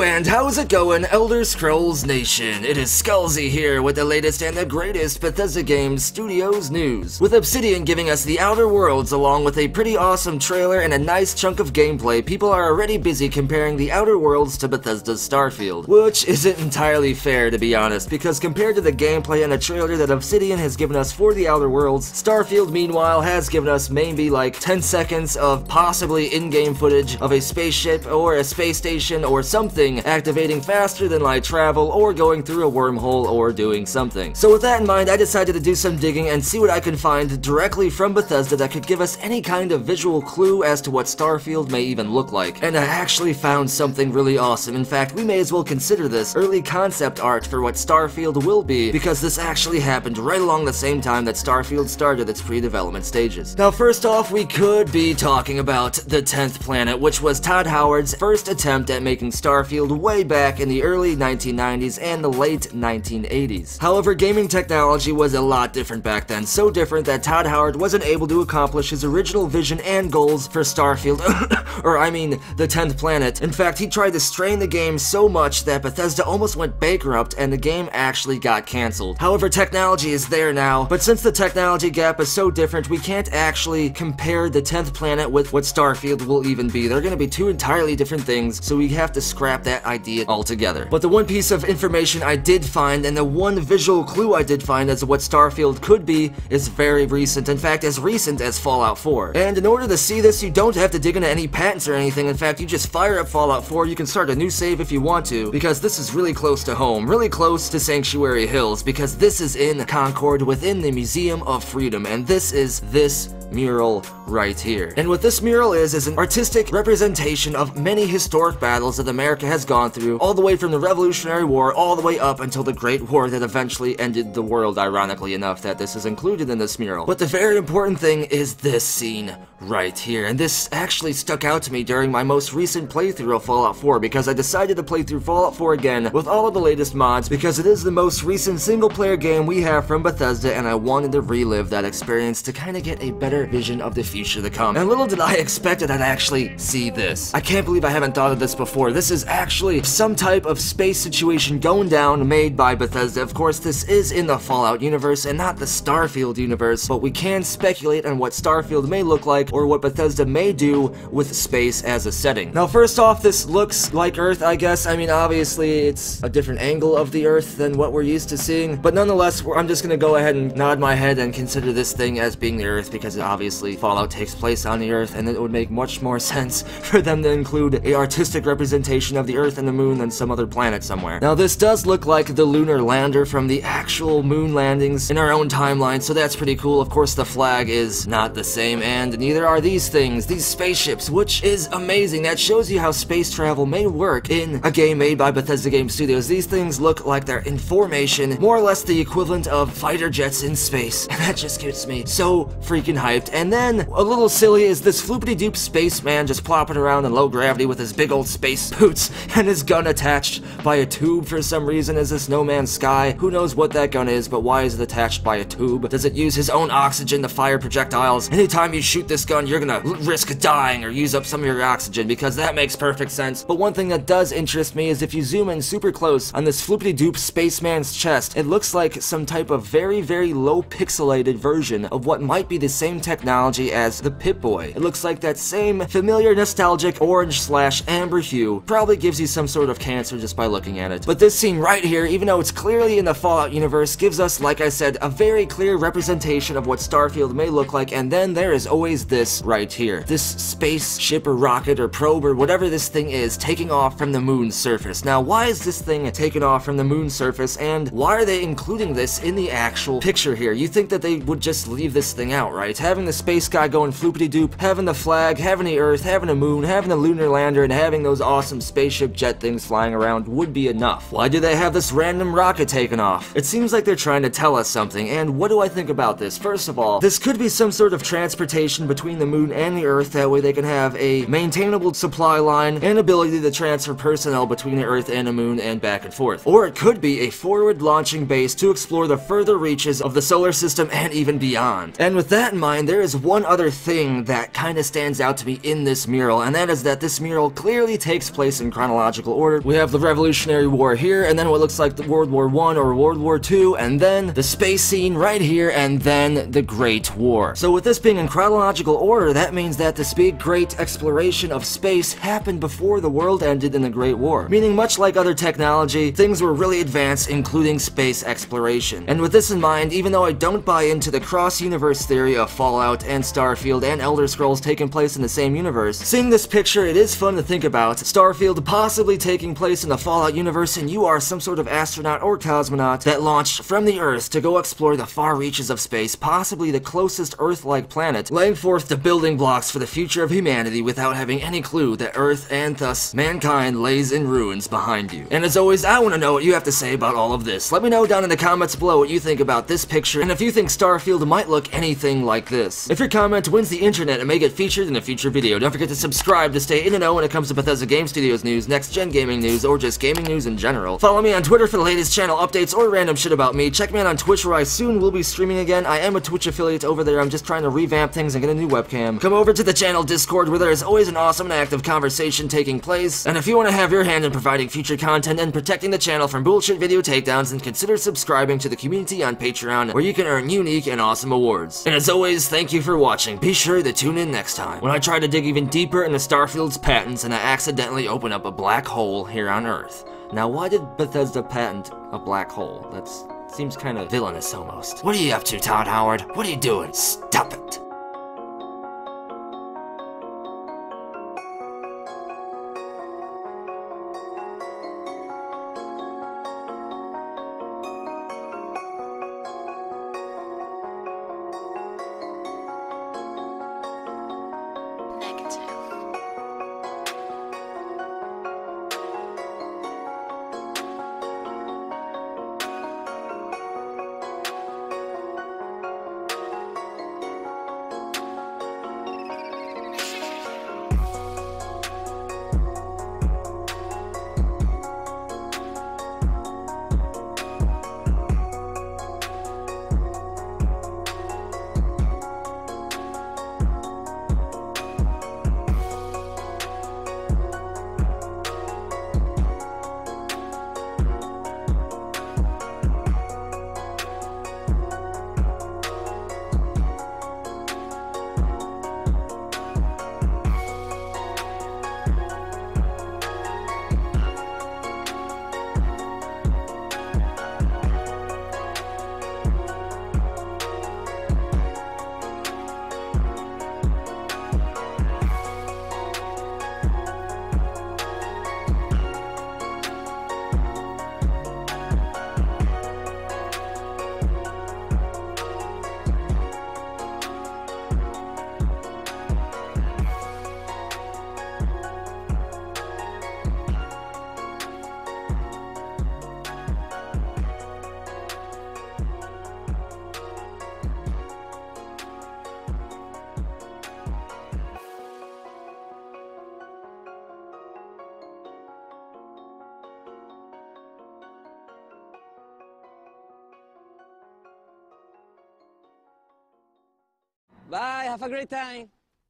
Hello and how's it going, Elder Scrolls Nation? It is Skullzi here with the latest and the greatest Bethesda Games Studios news. With Obsidian giving us the Outer Worlds along with a pretty awesome trailer and a nice chunk of gameplay, people are already busy comparing the Outer Worlds to Bethesda's Starfield. Which isn't entirely fair, to be honest, because compared to the gameplay and the trailer that Obsidian has given us for the Outer Worlds, Starfield meanwhile has given us maybe like 10 seconds of possibly in-game footage of a spaceship or a space station or something activating faster than light travel or going through a wormhole or doing something. So with that in mind, I decided to do some digging and see what I can find directly from Bethesda that could give us any kind of visual clue as to what Starfield may even look like. And I actually found something really awesome. In fact, we may as well consider this early concept art for what Starfield will be, because this actually happened right along the same time that Starfield started its pre-development stages. Now first off, we could be talking about the 10th planet, which was Todd Howard's first attempt at making Starfield way back in the early 1990s and the late 1980s. However, gaming technology was a lot different back then, so different that Todd Howard wasn't able to accomplish his original vision and goals for Starfield, or I mean, the 10th planet. In fact, he tried to strain the game so much that Bethesda almost went bankrupt and the game actually got cancelled. However, technology is there now, but since the technology gap is so different, we can't actually compare the 10th planet with what Starfield will even be. They're gonna be two entirely different things, so we have to scrap that idea altogether. But the one piece of information I did find, and the one visual clue I did find as to what Starfield could be, is very recent. In fact, as recent as Fallout 4. And in order to see this, you don't have to dig into any patents or anything. In fact, you just fire up Fallout 4, you can start a new save if you want to, because this is really close to home, really close to Sanctuary Hills, because this is in Concord within the Museum of Freedom, and this is this mural right here. And what this mural is an artistic representation of many historic battles that America has gone through, all the way from the Revolutionary War all the way up until the Great War that eventually ended the world, ironically enough that this is included in this mural. But the very important thing is this scene right here, and this actually stuck out to me during my most recent playthrough of Fallout 4, because I decided to play through Fallout 4 again with all of the latest mods, because it is the most recent single-player game we have from Bethesda, and I wanted to relive that experience to kind of get a better vision of the future to come. And little did I expect that I'd actually see this. I can't believe I haven't thought of this before. This is actually some type of space situation going down made by Bethesda. Of course, this is in the Fallout universe and not the Starfield universe, but we can speculate on what Starfield may look like or what Bethesda may do with space as a setting. Now, first off, this looks like Earth, I guess. I mean, obviously, it's a different angle of the Earth than what we're used to seeing, but nonetheless, I'm just gonna go ahead and nod my head and consider this thing as being the Earth, because obviously Fallout takes place on the Earth, and it would make much more sense for them to include a artistic representation of the Earth and the Moon than some other planet somewhere. Now, this does look like the lunar lander from the actual moon landings in our own timeline, so that's pretty cool. Of course, the flag is not the same, and neither are these things, these spaceships, which is amazing. That shows you how space travel may work in a game made by Bethesda Game Studios. These things look like they're in formation, more or less the equivalent of fighter jets in space, and that just gets me so freaking hyped. And then, a little silly, is this floopity-doop spaceman just plopping around in low gravity with his big old space boots and his gun attached by a tube for some reason. Is this No Man's Sky? Who knows what that gun is, but why is it attached by a tube? Does it use his own oxygen to fire projectiles? Anytime you shoot this gun, you're gonna risk dying or use up some of your oxygen, because that makes perfect sense. But one thing that does interest me is if you zoom in super close on this floopity-doop spaceman's chest, it looks like some type of very, very low pixelated version of what might be the same technology as the Pip-Boy. It looks like that same familiar nostalgic orange/amber hue. Probably gives you some sort of cancer just by looking at it. But this scene right here, even though it's clearly in the Fallout universe, gives us, like I said, a very clear representation of what Starfield may look like. And then there is always this right here. This spaceship or rocket or probe or whatever this thing is taking off from the moon's surface. Now, why is this thing taking off from the moon's surface, and why are they including this in the actual picture here? You think that they would just leave this thing out, right? Having the space guy going floopity-doop, having the flag, having the Earth, having a moon, having the lunar lander, and having those awesome spaceship jet things flying around would be enough. Why do they have this random rocket taken off? It seems like they're trying to tell us something, and what do I think about this? First of all, this could be some sort of transportation between the moon and the Earth. That way they can have a maintainable supply line and ability to transfer personnel between the Earth and the moon and back and forth. Or it could be a forward launching base to explore the further reaches of the solar system and even beyond. And with that in mind, there is one other thing that kind of stands out to me in this mural, and that is that this mural clearly takes place in chronological chronological order. We have the Revolutionary War here, and then what looks like the World War I or World War II, and then the space scene right here, and then the Great War. So with this being in chronological order, that means that this big great exploration of space happened before the world ended in the Great War. Meaning much like other technology, things were really advanced, including space exploration. And with this in mind, even though I don't buy into the cross-universe theory of Fallout and Starfield and Elder Scrolls taking place in the same universe, seeing this picture, it is fun to think about Starfield possibly taking place in the Fallout universe, and you are some sort of astronaut or cosmonaut that launched from the Earth to go explore the far reaches of space, possibly the closest Earth-like planet, laying forth the building blocks for the future of humanity without having any clue that Earth and thus mankind lays in ruins behind you. And as always, I want to know what you have to say about all of this. Let me know down in the comments below what you think about this picture, and if you think Starfield might look anything like this. If your comment wins the internet and may get featured in a future video, don't forget to subscribe to stay in the know when it comes to Bethesda Game Studios news, next-gen gaming news, or just gaming news in general. Follow me on Twitter for the latest channel updates or random shit about me. Check me out on Twitch where I soon will be streaming again. I am a Twitch affiliate over there. I'm just trying to revamp things and get a new webcam. Come over to the channel Discord where there is always an awesome and active conversation taking place. And if you want to have your hand in providing future content and protecting the channel from bullshit video takedowns, then consider subscribing to the community on Patreon where you can earn unique and awesome awards. And as always, thank you for watching. Be sure to tune in next time when I try to dig even deeper into Starfield's patents and I accidentally open up a black hole here on Earth. Now, why did Bethesda patent a black hole? That seems kind of villainous almost. What are you up to, Todd Howard? What are you doing? Stop it. Bye, have a great time.